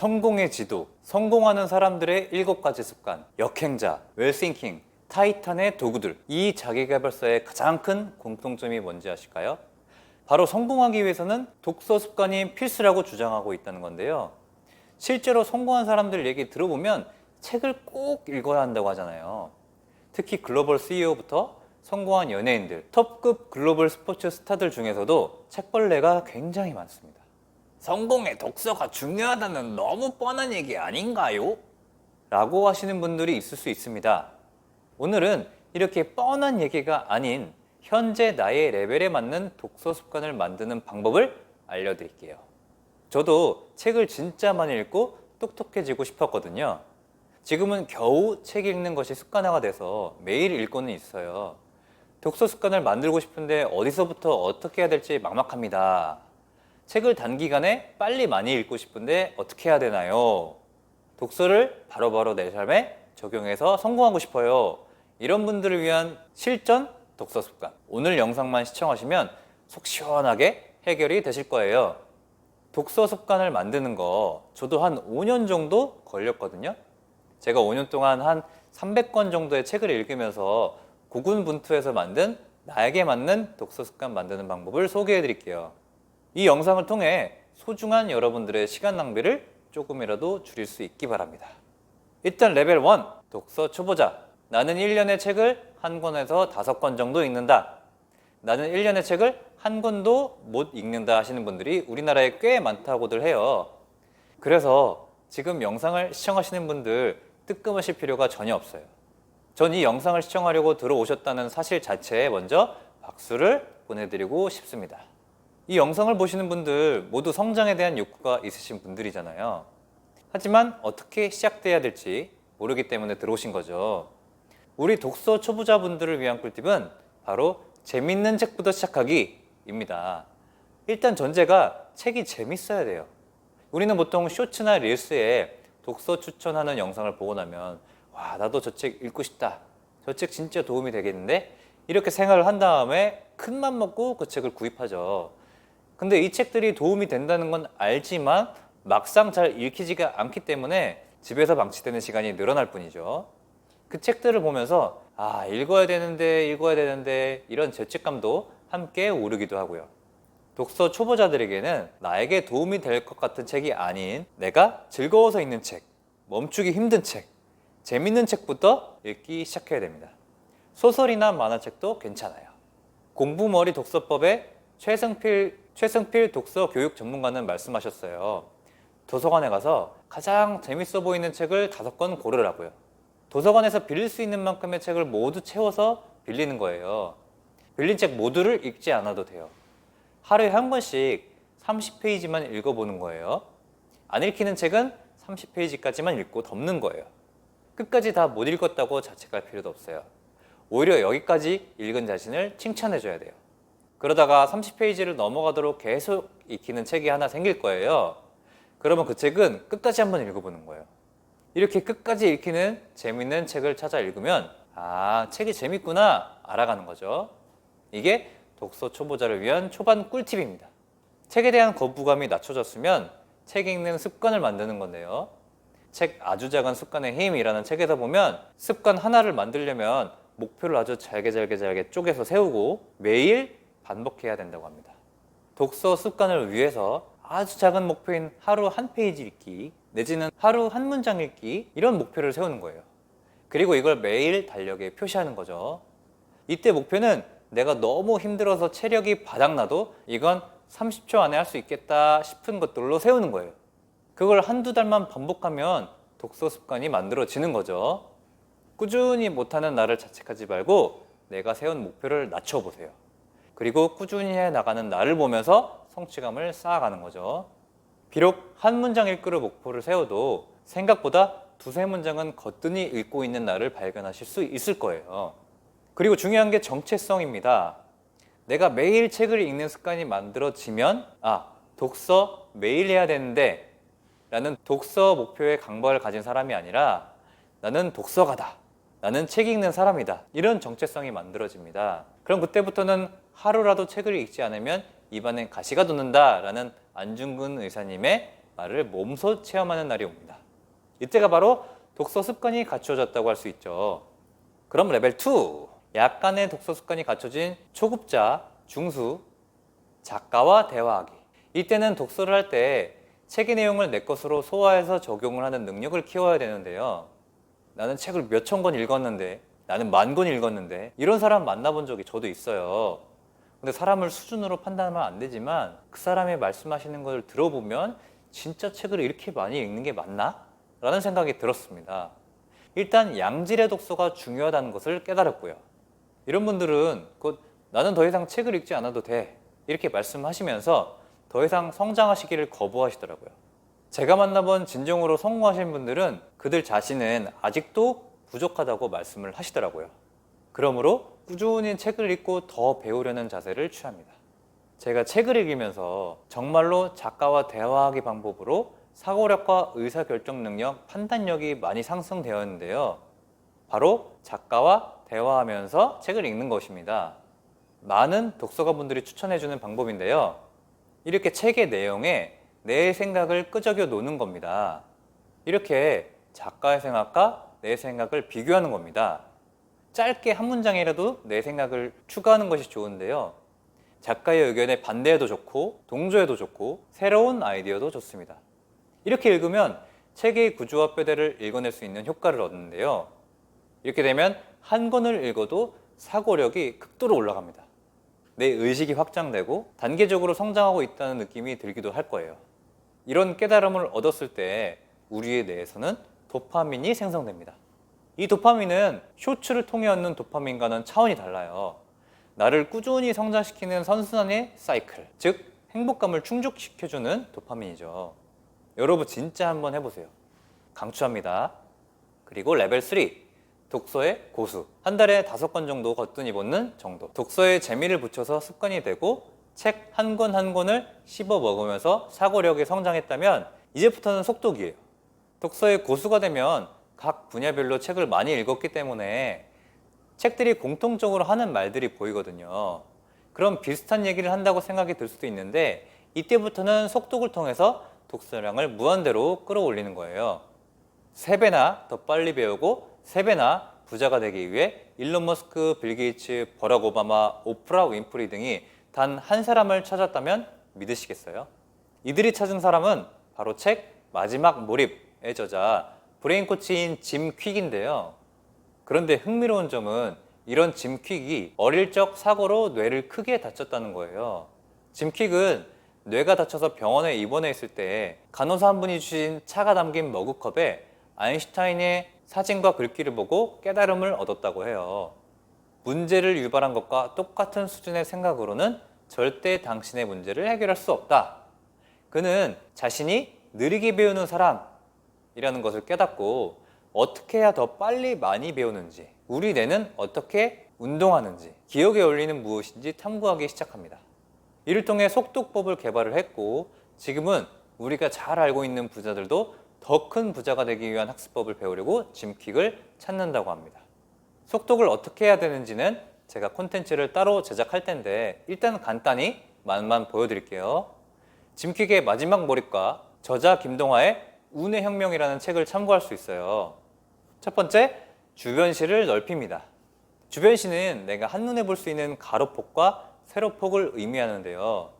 성공의 지도, 성공하는 사람들의 7가지 습관, 역행자, 웰싱킹, 타이탄의 도구들. 이 자기계발서의 가장 큰 공통점이 뭔지 아실까요? 바로 성공하기 위해서는 독서 습관이 필수라고 주장하고 있다는 건데요. 실제로 성공한 사람들 얘기 들어보면 책을 꼭 읽어야 한다고 하잖아요. 특히 글로벌 CEO부터 성공한 연예인들, 톱급 글로벌 스포츠 스타들 중에서도 책벌레가 굉장히 많습니다. 성공의 독서가 중요하다는 너무 뻔한 얘기 아닌가요? 라고 하시는 분들이 있을 수 있습니다. 오늘은 이렇게 뻔한 얘기가 아닌 현재 나의 레벨에 맞는 독서 습관을 만드는 방법을 알려드릴게요. 저도 책을 진짜 많이 읽고 똑똑해지고 싶었거든요. 지금은 겨우 책 읽는 것이 습관화가 돼서 매일 읽고는 있어요. 독서 습관을 만들고 싶은데 어디서부터 어떻게 해야 될지 막막합니다. 책을 단기간에 빨리 많이 읽고 싶은데 어떻게 해야 되나요? 독서를 바로바로 내 삶에 적용해서 성공하고 싶어요. 이런 분들을 위한 실전 독서 습관. 오늘 영상만 시청하시면 속 시원하게 해결이 되실 거예요. 독서 습관을 만드는 거 저도 한 5년 정도 걸렸거든요. 제가 5년 동안 한 300권 정도의 책을 읽으면서 고군분투해서 만든 나에게 맞는 독서 습관 만드는 방법을 소개해 드릴게요. 이 영상을 통해 소중한 여러분들의 시간 낭비를 조금이라도 줄일 수 있기 바랍니다. 일단 레벨 1, 독서 초보자. 나는 1년에 책을 한 권에서 5권 정도 읽는다. 나는 1년에 책을 한 권도 못 읽는다 하시는 분들이 우리나라에 꽤 많다고들 해요. 그래서 지금 영상을 시청하시는 분들 뜨끔하실 필요가 전혀 없어요. 전 이 영상을 시청하려고 들어오셨다는 사실 자체에 먼저 박수를 보내드리고 싶습니다. 이 영상을 보시는 분들 모두 성장에 대한 욕구가 있으신 분들이잖아요. 하지만 어떻게 시작돼야 될지 모르기 때문에 들어오신 거죠. 우리 독서 초보자분들을 위한 꿀팁은 바로 재밌는 책부터 시작하기입니다. 일단 전제가 책이 재밌어야 돼요. 우리는 보통 쇼츠나 릴스에 독서 추천하는 영상을 보고 나면 와, 나도 저 책 읽고 싶다. 저 책 진짜 도움이 되겠는데? 이렇게 생각을 한 다음에 큰맘 먹고 그 책을 구입하죠. 근데 이 책들이 도움이 된다는 건 알지만 막상 잘 읽히지가 않기 때문에 집에서 방치되는 시간이 늘어날 뿐이죠. 그 책들을 보면서 읽어야 되는데 이런 죄책감도 함께 오르기도 하고요. 독서 초보자들에게는 나에게 도움이 될 것 같은 책이 아닌 내가 즐거워서 읽는 책, 멈추기 힘든 책, 재밌는 책부터 읽기 시작해야 됩니다. 소설이나 만화책도 괜찮아요. 공부머리 독서법의 최승필 독서 교육 전문가는 말씀하셨어요. 도서관에 가서 가장 재밌어 보이는 책을 5권 고르라고요. 도서관에서 빌릴 수 있는 만큼의 책을 모두 채워서 빌리는 거예요. 빌린 책 모두를 읽지 않아도 돼요. 하루에 한 권씩 30페이지만 읽어보는 거예요. 안 읽히는 책은 30페이지까지만 읽고 덮는 거예요. 끝까지 다 못 읽었다고 자책할 필요도 없어요. 오히려 여기까지 읽은 자신을 칭찬해줘야 돼요. 그러다가 30페이지를 넘어가도록 계속 읽히는 책이 하나 생길 거예요. 그러면 그 책은 끝까지 한번 읽어보는 거예요. 이렇게 끝까지 읽히는 재밌는 책을 찾아 읽으면 책이 재밌구나 알아가는 거죠. 이게 독서 초보자를 위한 초반 꿀팁입니다. 책에 대한 거부감이 낮춰졌으면 책 읽는 습관을 만드는 건데요. 책 아주 작은 습관의 힘이라는 책에서 보면 습관 하나를 만들려면 목표를 아주 잘게 쪼개서 세우고 매일 반복해야 된다고 합니다. 독서 습관을 위해서 아주 작은 목표인 하루 한 페이지 읽기 내지는 하루 한 문장 읽기 이런 목표를 세우는 거예요. 그리고 이걸 매일 달력에 표시하는 거죠. 이때 목표는 내가 너무 힘들어서 체력이 바닥나도 이건 30초 안에 할 수 있겠다 싶은 것들로 세우는 거예요. 그걸 한두 달만 반복하면 독서 습관이 만들어지는 거죠. 꾸준히 못하는 나를 자책하지 말고 내가 세운 목표를 낮춰보세요. 그리고 꾸준히 해나가는 나를 보면서 성취감을 쌓아가는 거죠. 비록 한 문장 읽기로 목표를 세워도 생각보다 2-3문장은 거뜬히 읽고 있는 나를 발견하실 수 있을 거예요. 그리고 중요한 게 정체성입니다. 내가 매일 책을 읽는 습관이 만들어지면 독서 매일 해야 되는데 라는 독서 목표의 강박을 가진 사람이 아니라 나는 독서가다. 나는 책 읽는 사람이다. 이런 정체성이 만들어집니다. 그럼 그때부터는 하루라도 책을 읽지 않으면 입안에 가시가 돋는다 라는 안중근 의사님의 말을 몸소 체험하는 날이 옵니다. 이때가 바로 독서 습관이 갖추어졌다고 할 수 있죠. 그럼 레벨 2, 약간의 독서 습관이 갖춰진 초급자, 중수, 작가와 대화하기. 이때는 독서를 할 때 책의 내용을 내 것으로 소화해서 적용을 하는 능력을 키워야 되는데요. 나는 책을 몇천 권 읽었는데, 나는 10,000권 읽었는데, 이런 사람 만나본 적이 저도 있어요. 근데 사람을 수준으로 판단하면 안 되지만 그 사람이 말씀하시는 걸 들어보면 진짜 책을 이렇게 많이 읽는 게 맞나? 라는 생각이 들었습니다. 일단 양질의 독서가 중요하다는 것을 깨달았고요. 이런 분들은 곧 나는 더 이상 책을 읽지 않아도 돼 이렇게 말씀하시면서 더 이상 성장하시기를 거부하시더라고요. 제가 만나본 진정으로 성공하신 분들은 그들 자신은 아직도 부족하다고 말씀을 하시더라고요. 그러므로 꾸준히 책을 읽고 더 배우려는 자세를 취합니다. 제가 책을 읽으면서 정말로 작가와 대화하기 방법으로 사고력과 의사결정 능력, 판단력이 많이 상승되었는데요. 바로 작가와 대화하면서 책을 읽는 것입니다. 많은 독서가분들이 추천해주는 방법인데요. 이렇게 책의 내용에 내 생각을 끄적여 놓는 겁니다. 이렇게 작가의 생각과 내 생각을 비교하는 겁니다. 짧게 한 문장이라도 내 생각을 추가하는 것이 좋은데요. 작가의 의견에 반대해도 좋고 동조해도 좋고 새로운 아이디어도 좋습니다. 이렇게 읽으면 책의 구조와 뼈대를 읽어낼 수 있는 효과를 얻는데요. 이렇게 되면 한 권을 읽어도 사고력이 극도로 올라갑니다. 내 의식이 확장되고 단계적으로 성장하고 있다는 느낌이 들기도 할 거예요. 이런 깨달음을 얻었을 때 우리의 뇌에서는 도파민이 생성됩니다. 이 도파민은 쇼츠를 통해 얻는 도파민과는 차원이 달라요. 나를 꾸준히 성장시키는 선순환의 사이클, 즉 행복감을 충족시켜주는 도파민이죠. 여러분 진짜 한번 해보세요. 강추합니다. 그리고 레벨 3, 독서의 고수. 한 달에 5권 정도 거뜬히 보는 정도. 독서에 재미를 붙여서 습관이 되고 책 한 권 한 권을 씹어 먹으면서 사고력이 성장했다면 이제부터는 속독이에요. 독서의 고수가 되면 각 분야별로 책을 많이 읽었기 때문에 책들이 공통적으로 하는 말들이 보이거든요. 그럼 비슷한 얘기를 한다고 생각이 들 수도 있는데 이때부터는 속독을 통해서 독서량을 무한대로 끌어올리는 거예요. 3배나 더 빨리 배우고 3배나 부자가 되기 위해 일론 머스크, 빌 게이츠, 버락 오바마, 오프라 윈프리 등이 단 한 사람을 찾았다면 믿으시겠어요? 이들이 찾은 사람은 바로 책 마지막 몰입의 저자 브레인 코치인 짐 퀵인데요. 그런데 흥미로운 점은 이런 짐 퀵이 어릴 적 사고로 뇌를 크게 다쳤다는 거예요. 짐 퀵은 뇌가 다쳐서 병원에 입원해 있을 때 간호사 한 분이 주신 차가 담긴 머그컵에 아인슈타인의 사진과 글귀를 보고 깨달음을 얻었다고 해요. 문제를 유발한 것과 똑같은 수준의 생각으로는 절대 당신의 문제를 해결할 수 없다. 그는 자신이 느리게 배우는 사람이라는 것을 깨닫고 어떻게 해야 더 빨리 많이 배우는지, 우리 뇌는 어떻게 운동하는지, 기억에 올리는 무엇인지 탐구하기 시작합니다. 이를 통해 속독법을 개발을 했고 지금은 우리가 잘 알고 있는 부자들도 더 큰 부자가 되기 위한 학습법을 배우려고 짐 퀵을 찾는다고 합니다. 속독을 어떻게 해야 되는지는 제가 콘텐츠를 따로 제작할 텐데 일단 간단히 맛만 보여드릴게요. 짐 퀵의 마지막 몰입과 저자 김동하의 운의 혁명이라는 책을 참고할 수 있어요. 첫 번째, 주변시를 넓힙니다. 주변시는 내가 한눈에 볼 수 있는 가로폭과 세로폭을 의미하는데요.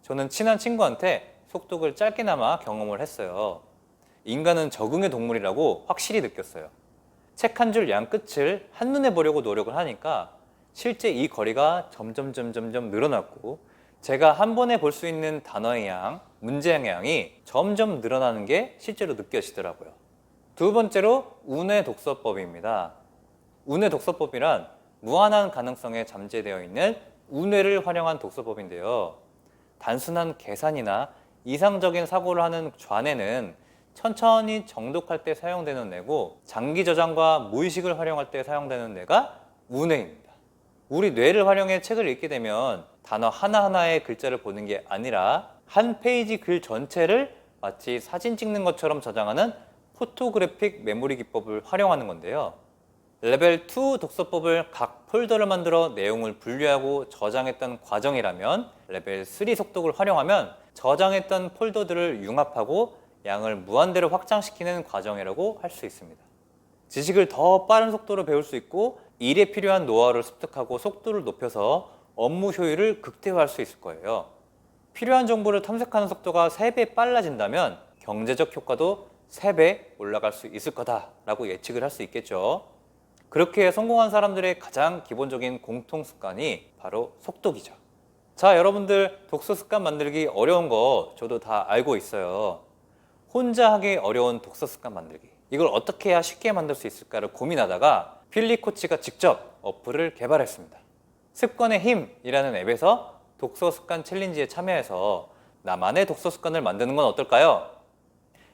저는 친한 친구한테 속독을 짧게나마 경험을 했어요. 인간은 적응의 동물이라고 확실히 느꼈어요. 책 한 줄 양 끝을 한눈에 보려고 노력을 하니까 실제 이 거리가 점점 늘어났고 제가 한 번에 볼 수 있는 단어의 양, 문제의 양이 점점 늘어나는 게 실제로 느껴지더라고요. 두 번째로 운의 독서법입니다. 운의 독서법이란 무한한 가능성에 잠재되어 있는 운뇌를 활용한 독서법인데요. 단순한 계산이나 이상적인 사고를 하는 좌뇌는 천천히 정독할 때 사용되는 뇌고 장기 저장과 무의식을 활용할 때 사용되는 뇌가 우뇌입니다. 우리 뇌를 활용해 책을 읽게 되면 단어 하나하나의 글자를 보는 게 아니라 한 페이지 글 전체를 마치 사진 찍는 것처럼 저장하는 포토그래픽 메모리 기법을 활용하는 건데요. 레벨 2 독서법을 각 폴더를 만들어 내용을 분류하고 저장했던 과정이라면 레벨 3 속독을 활용하면 저장했던 폴더들을 융합하고 양을 무한대로 확장시키는 과정이라고 할 수 있습니다. 지식을 더 빠른 속도로 배울 수 있고 일에 필요한 노하우를 습득하고 속도를 높여서 업무 효율을 극대화할 수 있을 거예요. 필요한 정보를 탐색하는 속도가 3배 빨라진다면 경제적 효과도 3배 올라갈 수 있을 거다라고 예측을 할 수 있겠죠. 그렇게 성공한 사람들의 가장 기본적인 공통 습관이 바로 속독이죠. 자, 여러분들 독서 습관 만들기 어려운 거 저도 다 알고 있어요. 혼자 하기 어려운 독서 습관 만들기. 이걸 어떻게 해야 쉽게 만들 수 있을까를 고민하다가 필리 코치가 직접 어플을 개발했습니다. 습관의 힘이라는 앱에서 독서 습관 챌린지에 참여해서 나만의 독서 습관을 만드는 건 어떨까요?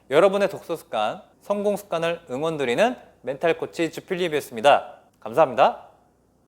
여러분의 독서 습관, 성공 습관을 응원드리는 멘탈 코치 주필립이었습니다. 감사합니다.